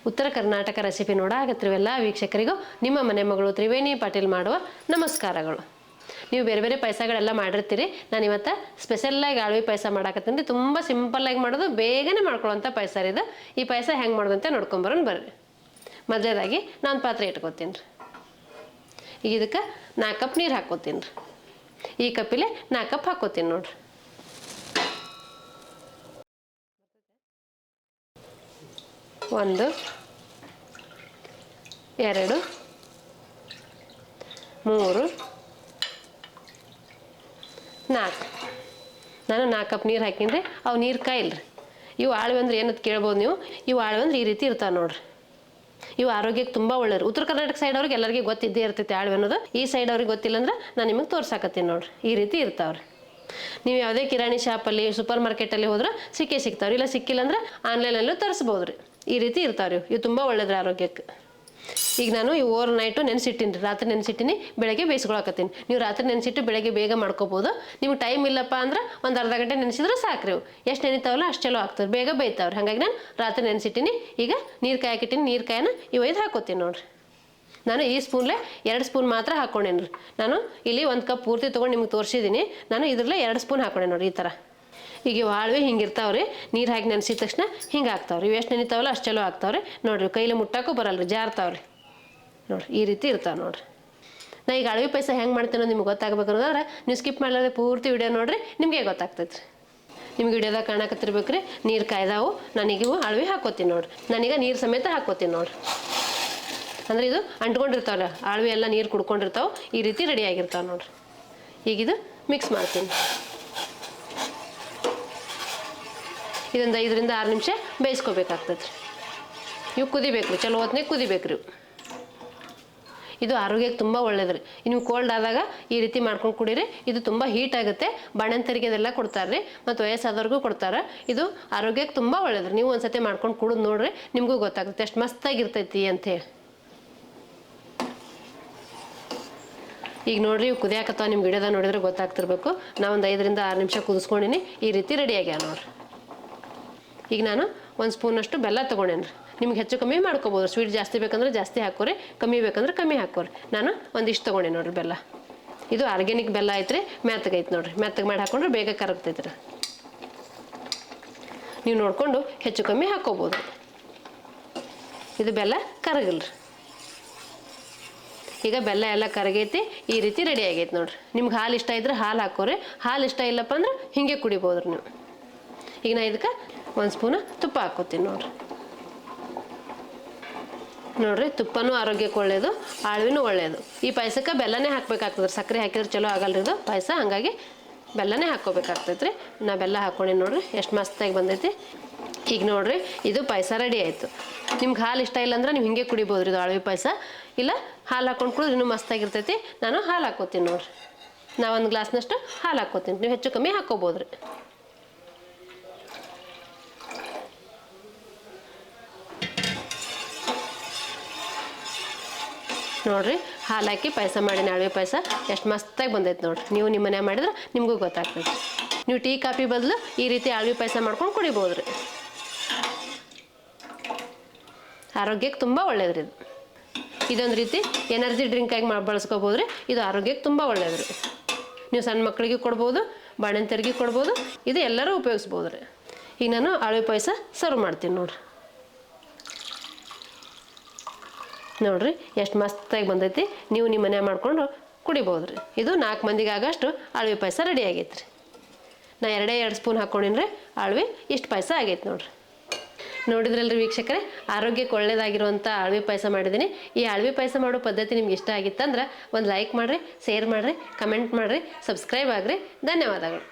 ಉತ್ತರ ಕರ್ನಾಟಕ ರೆಸಿಪಿ ನೋಡಾಕತ್ತಿರುವ ಎಲ್ಲ ವೀಕ್ಷಕರಿಗೂ ನಿಮ್ಮ ಮನೆ ಮಗಳು ತ್ರಿವೇಣಿ ಪಾಟೀಲ್ ಮಾಡುವ ನಮಸ್ಕಾರಗಳು. ನೀವು ಬೇರೆ ಬೇರೆ ಪಾಯಸಗಳೆಲ್ಲ ಮಾಡಿರ್ತೀರಿ. ನಾನು ಇವತ್ತು ಸ್ಪೆಷಲ್ಲಾಗಿ ಆಳ್ವಿ ಪಾಯಸ ಮಾಡಾಕತ್ತೀನಿ. ತುಂಬ ಸಿಂಪಲ್ಲಾಗಿ ಮಾಡೋದು, ಬೇಗನೆ ಮಾಡ್ಕೊಳ್ಳೋಂಥ ಪಾಯಸ ಇದು. ಈ ಪಾಯಸ ಹೆಂಗೆ ಮಾಡೋದಂತ ನೋಡ್ಕೊಂಬರೋಣ ಬರ್ರಿ. ಮೊದಲೇದಾಗಿ ನಾನು ಪಾತ್ರೆ ಇಟ್ಕೊತೀನಿ ರೀ. ಈಗ ಇದಕ್ಕೆ 4 ಕಪ್ ನೀರು ಹಾಕ್ಕೋತೀನಿ ರೀ. ಈ ಕಪ್ಪಿಲೆ 4 ಕಪ್ ಹಾಕ್ಕೋತೀನಿ ನೋಡ್ರಿ. ಒಂದು 2 3 4 ನಾನು 4 ಕಪ್ ನೀರು ಹಾಕಿನ್ರಿ. ಅವು ನೀರು ಕಾಯಿಲ್ರಿ. ಇವು ಆಳ್ವೆ ಅಂದ್ರೆ ಏನಂತ ಕೇಳ್ಬೋದು ನೀವು. ಇವು ಆಳ್ವೆ ಅಂದ್ರೆ ಈ ರೀತಿ ಇರ್ತಾವೆ ನೋಡ್ರಿ. ಇವು ಆರೋಗ್ಯಕ್ಕೆ ತುಂಬ ಒಳ್ಳೆಯರು. ಉತ್ತರ ಕರ್ನಾಟಕ ಸೈಡ್ ಅವ್ರಿಗೆ ಎಲ್ಲರಿಗೂ ಗೊತ್ತಿದ್ದೇ ಇರ್ತೈತೆ ಆಳ್ವೆ ಅನ್ನೋದು. ಈ ಸೈಡ್ ಅವ್ರಿಗೆ ಗೊತ್ತಿಲ್ಲ ಅಂದ್ರೆ ನಾನು ನಿಮಗೆ ತೋರ್ಸಾಕತ್ತೀನಿ ನೋಡ್ರಿ. ಈ ರೀತಿ ಇರ್ತಾವ್ರಿ. ನೀವು ಯಾವುದೇ ಕಿರಾಣಿ ಶಾಪಲ್ಲಿ ಸೂಪರ್ ಮಾರ್ಕೆಟಲ್ಲಿ ಹೋದ್ರೆ ಸಿಗ್ತಾವ್ರಿ. ಇಲ್ಲ ಸಿಕ್ಕಿಲ್ಲ ಅಂದ್ರೆ ಆನ್ಲೈನಲ್ಲೂ ತರಿಸ್ಬೋದು ರೀ. ಈ ರೀತಿ ಇರ್ತಾವ್ರಿ. ಇವು ತುಂಬ ಒಳ್ಳೇದ್ರಿ ಆರೋಗ್ಯಕ್ಕೆ. ಈಗ ನಾನು ಇವು ಓವರ್ ನೈಟು ನೆನೆಸಿಟ್ಟಿನಿ ರೀ. ರಾತ್ರಿ ನೆನೆಸಿಟ್ಟಿನಿ, ಬೆಳಗ್ಗೆ ಬೇಯಿಸ್ಕೊಳಕತ್ತೀನಿ. ನೀವು ರಾತ್ರಿ ನೆನೆಸಿಟ್ಟು ಬೆಳಗ್ಗೆ ಬೇಗ ಮಾಡ್ಕೋಬೋದು. ನಿಮ್ಗೆ ಟೈಮ್ ಇಲ್ಲಪ್ಪ ಅಂದ್ರೆ ಒಂದು ಅರ್ಧ ಗಂಟೆ ನೆನೆಸಿದ್ರೆ ಸಾಕ್ರಿ. ಇವು ಎಷ್ಟು ನೆನಿತಾವಲ್ಲ ಅಷ್ಟು ಚಲೋ ಆಗ್ತದೆ, ಬೇಗ ಬೇಯ್ತಾವ್ರಿ. ಹಾಗಾಗಿ ನಾನು ರಾತ್ರಿ ನೆನೆಸಿಟ್ಟಿನಿ. ಈಗ ನೀರು ಕಾಯಕ್ಕಿಟ್ಟಿನಿ. ನೀರು ಕಾಯನ್ನ ಇವು 5 ಹಾಕೋತೀನಿ ನೋಡ್ರಿ. ನಾನು ಈ ಸ್ಪೂನ್ಲೆ 2 ಸ್ಪೂನ್ ಮಾತ್ರ ಹಾಕ್ಕೊಂಡೇನಿ ರೀ. ನಾನು ಇಲ್ಲಿ 1 ಕಪ್ ಪೂರ್ತಿ ತೊಗೊಂಡು ನಿಮ್ಗೆ ತೋರಿಸಿದ್ದೀನಿ. ನಾನು ಇದ್ರಲ್ಲೇ 2 ಸ್ಪೂನ್ ಹಾಕ್ಕೊಂಡೆ ನೋಡಿರಿ. ಈ ಥರ ಈಗ ಇವು ಆಳ್ವೆ ಹಿಂಗೆ ಇರ್ತಾವ್ರಿ. ನೀರು ಹಾಕಿ ನೆನೆಸಿದ ತಕ್ಷಣ ಹಿಂಗೆ ಆಗ್ತಾವ್ರಿ. ಇವು ಎಷ್ಟು ನೆನಿತಾವಲ್ಲ ಅಷ್ಟು ಚಲೋ ಆಗ್ತಾವ್ರಿ ನೋಡಿರಿ. ಕೈಲಿ ಮುಟ್ಟಕ್ಕೂ ಬರಲ್ಲ ರೀ, ಜಾರ್ತಾವ್ರಿ ನೋಡಿರಿ. ಈ ರೀತಿ ಇರ್ತಾವೆ ನೋಡಿರಿ. ನಾ ಈಗ ಆಳ್ವಿ ಪಾಯಸ ಹೆಂಗೆ ಮಾಡ್ತೀನೋ ನಿಮ್ಗೆ ಗೊತ್ತಾಗಬೇಕು ಅನ್ನೋದಾದ್ರೆ ನೀವು ಸ್ಕಿಪ್ ಮಾಡಲಾರ್ದೆ ಪೂರ್ತಿ ವಿಡಿಯೋ ನೋಡಿರಿ, ನಿಮಗೆ ಗೊತ್ತಾಗ್ತೈತೆ ರೀ. ನಿಮ್ಗೆ ವಿಡಿಯೋದಾಗ ಕಾಣಕತ್ತಿರ್ಬೇಕು ರೀ. ನೀರು ಕಾಯ್ದಾವು. ನಾನೀಗಿವು ಆಳ್ವಿ ಹಾಕೋತೀನಿ ನೋಡಿರಿ. ನಾನೀಗ ನೀರು ಸಮೇತ ಹಾಕೋತೀನಿ ನೋಡಿರಿ. ಅಂದರೆ ಇದು ಅಂಟ್ಕೊಂಡಿರ್ತಾವಲ್ಲ ಆಳ್ವಿ ಎಲ್ಲ ನೀರು ಕುಡ್ಕೊಂಡಿರ್ತಾವೆ. ಈ ರೀತಿ ರೆಡಿ ಆಗಿರ್ತಾವೆ ನೋಡಿರಿ. ಈಗಿದು ಮಿಕ್ಸ್ ಮಾಡ್ತೀನಿ. ಇದೊಂದು 5 ರಿಂದ 6 ನಿಮಿಷ ಬೇಯಿಸ್ಕೋಬೇಕಾಗ್ತದೆ ರೀ. ಇವು ಕುದಿಬೇಕು ರೀ, ಚಲೋ ಹೊತ್ತಿನಾಗ ಕುದಿಬೇಕು ರೀ. ಇದು ಆರೋಗ್ಯಕ್ಕೆ ತುಂಬ ಒಳ್ಳೇದು ರೀ. ನೀವು ಕೋಲ್ಡ್ ಆದಾಗ ಈ ರೀತಿ ಮಾಡ್ಕೊಂಡು ಕುಡೀರಿ. ಇದು ತುಂಬ ಹೀಟ್ ಆಗುತ್ತೆ. ಬಾಣಂತರಿಗೆ ಅದೆಲ್ಲ ಕೊಡ್ತಾರೆ ರೀ, ಮತ್ತು ವಯಸ್ಸಾದವ್ರಿಗೂ ಕೊಡ್ತಾರೆ. ಇದು ಆರೋಗ್ಯಕ್ಕೆ ತುಂಬ ಒಳ್ಳೇದು ರೀ. ನೀವು ಒಂದ್ಸತಿ ಮಾಡ್ಕೊಂಡು ಕುಡಿದು ನೋಡ್ರಿ, ನಿಮಗೂ ಗೊತ್ತಾಗುತ್ತೆ ಎಷ್ಟು ಮಸ್ತಾಗಿರ್ತೈತಿ ಅಂಥೇಳಿ. ಈಗ ನೋಡ್ರಿ, ಇವು ಕುದಿಯಾಕತ್ತಾವ. ನಿಮ್ಮ ವಿಡಿಯೋದಾಗ ನೋಡಿದ್ರೆ ಗೊತ್ತಾಗ್ತಿರ್ಬೇಕು. ನಾವು ಒಂದು 5 ರಿಂದ 6 ನಿಮಿಷ ಕುದಿಸ್ಕೊಂಡಿನಿ. ಈ ರೀತಿ ರೆಡಿ ಆಗ್ಯಾವ ನೋಡ್ರಿ. ಈಗ ನಾನು 1 ಸ್ಪೂನಷ್ಟು ಬೆಲ್ಲ ತೊಗೊಂಡೇನಿ ರೀ. ನಿಮ್ಗೆ ಹೆಚ್ಚು ಕಮ್ಮಿ ಮಾಡ್ಕೋಬೋದು. ಸ್ವೀಟ್ ಜಾಸ್ತಿ ಬೇಕಂದ್ರೆ ಜಾಸ್ತಿ ಹಾಕೋರಿ, ಕಮ್ಮಿ ಬೇಕಂದ್ರೆ ಕಮ್ಮಿ ಹಾಕೋರಿ. ನಾನು ಒಂದಿಷ್ಟು ತೊಗೊಂಡೆ ನೋಡಿರಿ ಬೆಲ್ಲ. ಇದು ಆರ್ಗ್ಯಾನಿಕ್ ಬೆಲ್ಲ ಐತ್ರಿ. ಮೆತ್ತಗೈತೆ ನೋಡಿರಿ. ಮೆತ್ತಗೆ ಮಾಡಿ ಹಾಕೊಂಡ್ರೆ ಬೇಗ ಕರಗ್ತೈತೆ ರೀ. ನೀವು ನೋಡಿಕೊಂಡು ಹೆಚ್ಚು ಕಮ್ಮಿ ಹಾಕೋಬೋದು. ಇದು ಬೆಲ್ಲ ಕರಗಲ್ಲ ರೀ. ಈಗ ಬೆಲ್ಲ ಎಲ್ಲ ಕರಗೈತಿ. ಈ ರೀತಿ ರೆಡಿ ಆಗೈತೆ ನೋಡಿರಿ. ನಿಮ್ಗೆ ಹಾಲು ಇಷ್ಟ ಇದ್ರೆ ಹಾಲು ಹಾಕೋರಿ. ಹಾಲು ಇಷ್ಟ ಇಲ್ಲಪ್ಪ ಅಂದ್ರೆ ಹಿಂಗೆ ಕುಡಿಬೋದು ರೀ ನೀವು. ಈಗ ನಾ ಇದಕ್ಕೆ 1 ಸ್ಪೂನ್ ತುಪ್ಪ ಹಾಕೋತೀನಿ ನೋಡಿರಿ. ನೋಡಿರಿ, ತುಪ್ಪನೂ ಆರೋಗ್ಯಕ್ಕೆ ಒಳ್ಳೆಯದು, ಆಳ್ವಿನೂ ಒಳ್ಳೆಯದು. ಈ ಪಾಯಸಕ್ಕೆ ಬೆಲ್ಲನೇ ಹಾಕ್ಬೇಕಾಗ್ತದೆ. ಸಕ್ಕರೆ ಹಾಕಿದ್ರೆ ಚಲೋ ಆಗಲ್ರಿ ಇದು ಪಾಯಸ. ಹಾಗಾಗಿ ಬೆಲ್ಲನೇ ಹಾಕ್ಕೋಬೇಕಾಗ್ತೈತೆ ರೀ. ನಾ ಬೆಲ್ಲ ಹಾಕ್ಕೊಂಡೆ ನೋಡಿರಿ, ಎಷ್ಟು ಮಸ್ತಾಗಿ ಬಂದೈತಿ. ಈಗ ನೋಡಿರಿ, ಇದು ಪಾಯಸ ರೆಡಿ ಆಯಿತು. ನಿಮ್ಗೆ ಹಾಲು ಇಷ್ಟ ಇಲ್ಲ ಅಂದ್ರೆ ನೀವು ಹಿಂಗೆ ಕುಡಿಬೋದು ರೀ. ಇದು ಆಳ್ವಿ ಪಾಯಸ. ಇಲ್ಲ ಹಾಲು ಹಾಕ್ಕೊಂಡು ಕುಡಿದ್ರೆ ಇನ್ನೂ ಮಸ್ತಾಗಿರ್ತೈತಿ. ನಾನು ಹಾಲು ಹಾಕ್ಕೋತೀನಿ ನೋಡಿರಿ. ನಾ 1 ಗ್ಲಾಸ್ನಷ್ಟು ಹಾಲು ಹಾಕ್ಕೋತೀನಿ. ನೀವು ಹೆಚ್ಚು ಕಮ್ಮಿ ಹಾಕ್ಕೋಬೋದು ರೀ. ನೋಡಿರಿ, ಹಾಲು ಹಾಕಿ ಪಾಯಸ ಮಾಡಿ ಆಳ್ವಿ ಪಾಯಸ ಎಷ್ಟು ಮಸ್ತಾಗಿ ಬಂದೈತೆ ನೋಡಿರಿ. ನೀವು ನಿಮ್ಮ ಮನೆ ಮಾಡಿದ್ರೆ ನಿಮಗೂ ಗೊತ್ತಾಗ್ತೈತೆ. ನೀವು ಟೀ ಕಾಫಿ ಬದಲು ಈ ರೀತಿ ಆಳ್ವಿ ಪಾಯಸ ಮಾಡ್ಕೊಂಡು ಕುಡಿಬೋದು ರೀ. ಆರೋಗ್ಯಕ್ಕೆ ತುಂಬ ಒಳ್ಳೇದು ರೀ ಇದು. ಇದೊಂದು ರೀತಿ ಎನರ್ಜಿ ಡ್ರಿಂಕಾಗಿ ಬಳಸ್ಕೋಬೋದು ರೀ. ಇದು ಆರೋಗ್ಯಕ್ಕೆ ತುಂಬ ಒಳ್ಳೇದು ರೀ. ನೀವು ಸಣ್ಣ ಮಕ್ಕಳಿಗೆ ಕೊಡ್ಬೋದು, ಬಾಣಂತರಿಗೆ ಕೊಡ್ಬೋದು. ಇದು ಎಲ್ಲರೂ ಉಪಯೋಗಿಸ್ಬೋದು ರೀ. ಈಗ ನಾನು ಆಳ್ವಿ ಪಾಯಸ ಸರ್ವ್ ಮಾಡ್ತೀನಿ ನೋಡಿರಿ. ನೋಡಿರಿ, ಎಷ್ಟು ಮಸ್ತಾಗಿ ಬಂದೈತಿ. ನೀವು ನಿಮ್ಮ ಮನೆ ಮಾಡ್ಕೊಂಡು ಕುಡಿಬೋದು ರೀ. ಇದು 4 ಮಂದಿಗೆ ಆಗೋಷ್ಟು ಆಳ್ವಿ ಪಾಯಸ ರೆಡಿ ಆಗೈತೆ ರೀ. ನಾ 2 ಸ್ಪೂನ್ ಹಾಕ್ಕೊಂಡಿನಿ ರೀ ಆಳ್ವಿ. ಇಷ್ಟು ಪಾಯಸ ಆಗೈತೆ ನೋಡಿರಿ. ನೋಡಿದ್ರಲ್ರಿ ವೀಕ್ಷಕರೇ, ಆರೋಗ್ಯಕ್ಕೆ ಒಳ್ಳೆಯದಾಗಿರುವಂಥ ಆಳ್ವಿ ಪಾಯಸ ಮಾಡಿದ್ದೀನಿ. ಈ ಆಳ್ವಿ ಪಾಯಸ ಮಾಡೋ ಪದ್ಧತಿ ನಿಮ್ಗೆ ಇಷ್ಟ ಆಗಿತ್ತಂದ್ರೆ ಒಂದು ಲೈಕ್ ಮಾಡಿರಿ, ಶೇರ್ ಮಾಡಿರಿ, ಕಮೆಂಟ್ ಮಾಡಿರಿ, ಸಬ್ಸ್ಕ್ರೈಬ್ ಆಗಿರಿ. ಧನ್ಯವಾದಗಳು.